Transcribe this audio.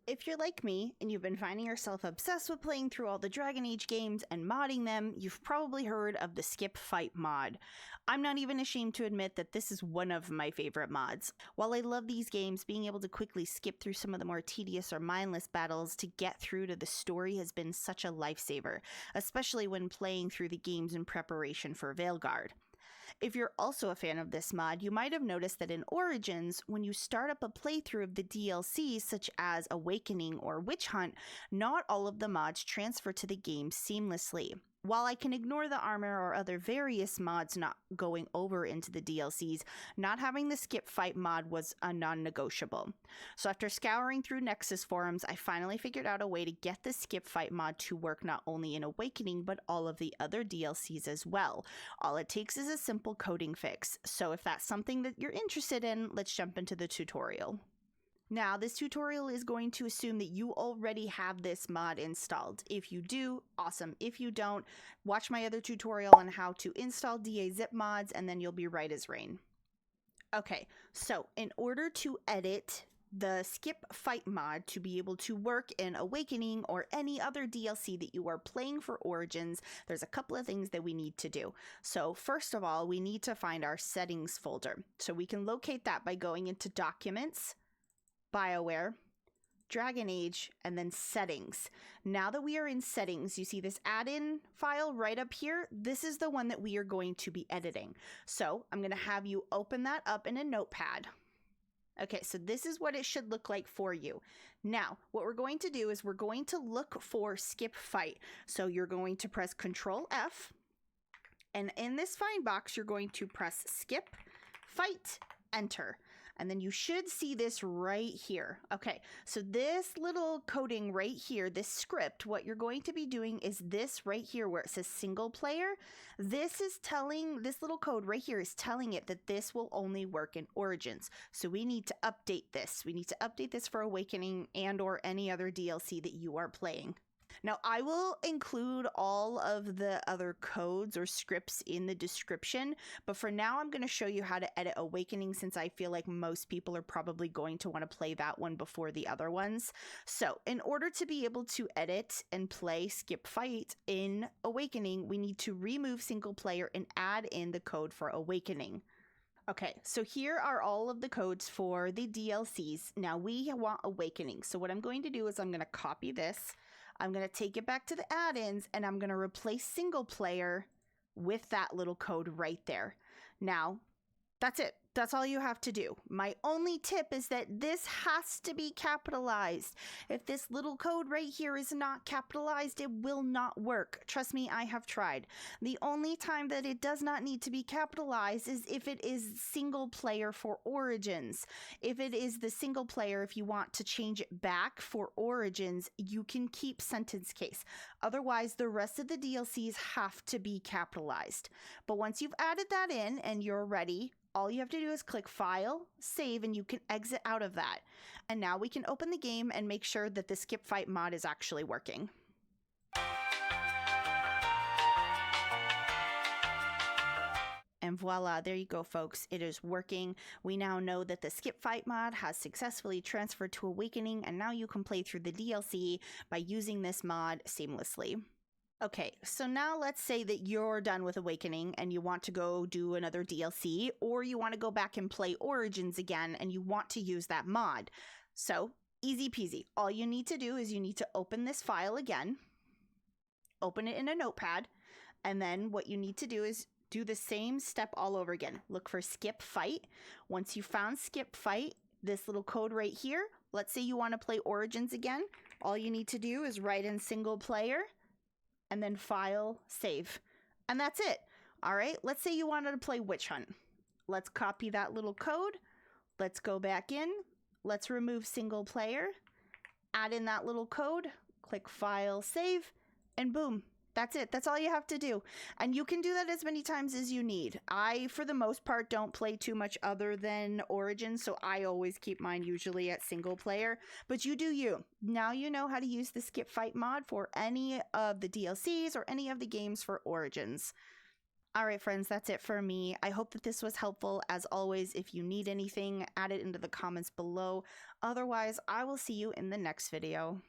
If you're like me, and you've been finding yourself obsessed with playing through all the Dragon Age games and modding them, you've probably heard of the Skip Fight mod. I'm not even ashamed to admit that this is one of my favorite mods. While I love these games, being able to quickly skip through some of the more tedious or mindless battles to get through to the story has been such a lifesaver, especially when playing through the games in preparation for Veilguard. If you're also a fan of this mod, you might have noticed that in Origins, when you start up a playthrough of the DLCs such as Awakening or Witch Hunt, not all of the mods transfer to the game seamlessly. While I can ignore the armor or other various mods not going over into the DLCs, not having the Skip Fight mod was a non-negotiable. So after scouring through Nexus forums, I finally figured out a way to get the Skip Fight mod to work not only in Awakening, but all of the other DLCs as well. All it takes is a simple coding fix. So if that's something that you're interested in, let's jump into the tutorial. Now, this tutorial is going to assume that you already have this mod installed. If you do, awesome. If you don't, watch my other tutorial on how to install DA zip mods, and then you'll be right as rain. Okay, so in order to edit the Skip Fight mod to be able to work in Awakening or any other DLC that you are playing for Origins, there's a couple of things that we need to do. So first of all, we need to find our settings folder. So we can locate that by going into Documents, BioWare, Dragon Age, and then Settings. Now that we are in Settings, you see this add-in file right up here. This is the one that we are going to be editing. So I'm going to have you open that up in a notepad. Okay, so this is what it should look like for you. Now, what we're going to do is we're going to look for Skip Fight. So you're going to press Control F, and in this find box, you're going to press Skip Fight, Enter. And then you should see this right here. Okay, so this little coding right here, this script, what you're going to be doing is this right here where it says single player. This little code right here is telling it that this will only work in Origins. So we need to update this. We need to update this for Awakening and or any other DLC that you are playing. Now, I will include all of the other codes or scripts in the description, but for now, I'm going to show you how to edit Awakening since I feel like most people are probably going to want to play that one before the other ones. So, in order to be able to edit and play Skip Fight in Awakening, we need to remove single player and add in the code for Awakening. Okay, so here are all of the codes for the DLCs. Now, we want Awakening. So what I'm going to do is I'm going to copy this. I'm going to take it back to the add-ins, and I'm going to replace single player with that little code right there. Now, that's it. That's all you have to do. My only tip is that this has to be capitalized. If this little code right here is not capitalized, it will not work. Trust me, I have tried. The only time that it does not need to be capitalized is if it is single player for Origins. If it is the single player, if you want to change it back for Origins, you can keep sentence case. Otherwise, the rest of the DLCs have to be capitalized. But once you've added that in and you're ready, all you have to do is click File, Save, and you can exit out of that. And now we can open the game and make sure that the Skip Fight mod is actually working. And voila, there you go, folks. It is working. We now know that the Skip Fight mod has successfully transferred to Awakening, and now you can play through the DLC by using this mod seamlessly. Okay, so now let's say that you're done with Awakening and you want to go do another DLC, or you want to go back and play Origins again and you want to use that mod. So, easy peasy. All you need to do is you need to open this file again, open it in a notepad, and then what you need to do is do the same step all over again. Look for Skip Fight. Once you found Skip Fight, this little code right here, let's say you want to play Origins again, all you need to do is write in single player, and then File, Save. And that's it. All right, let's say you wanted to play Witch Hunt. Let's copy that little code. Let's go back in. Let's remove single player. Add in that little code. Click File, Save, and boom. That's it. That's all you have to do. And you can do that as many times as you need. I, for the most part, don't play too much other than Origins, so I always keep mine usually at single player. But you do you. Now you know how to use the Skip Fight mod for any of the DLCs or any of the games for Origins. All right, friends, that's it for me. I hope that this was helpful. As always, if you need anything, add it into the comments below. Otherwise, I will see you in the next video.